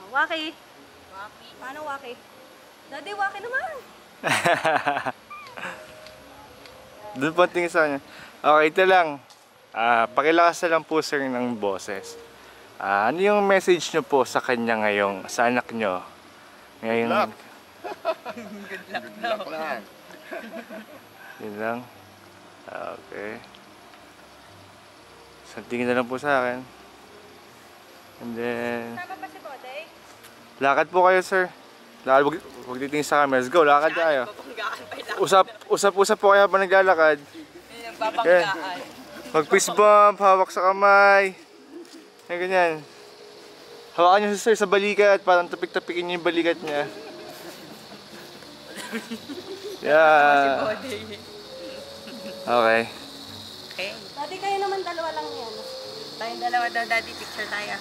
Waki. Waki. Paano Waki? Daddy, Waki naman. Doon po tingin sa kanya. Okay, ito lang. Pakilakas na lang po sir ng boses. Ano yung message nyo po sa kanya ngayong, sa anak nyo? Ngayong... Good luck. Good luck Good luck lang. Yun lang. Okay. So, tingin na lang po sa akin. And then... Tama ba si Boday? Lakad po kayo, sir. Lakad, huwag titingin sa camera. Let's go, lakad tayo. Usap po kayo habang naglalakad. Nagpapanggaan. Mag-fist bump, hawak sa kamay. Yan, ganyan. Hawakan nyo si sir sa balikat, parang tapik-tapikin nyo yung balikat niya. Yeah. Okay. Okay. Daddy, kayo naman dalawa lang yan. Tayong dalawa daw, Daddy. Picture tayo.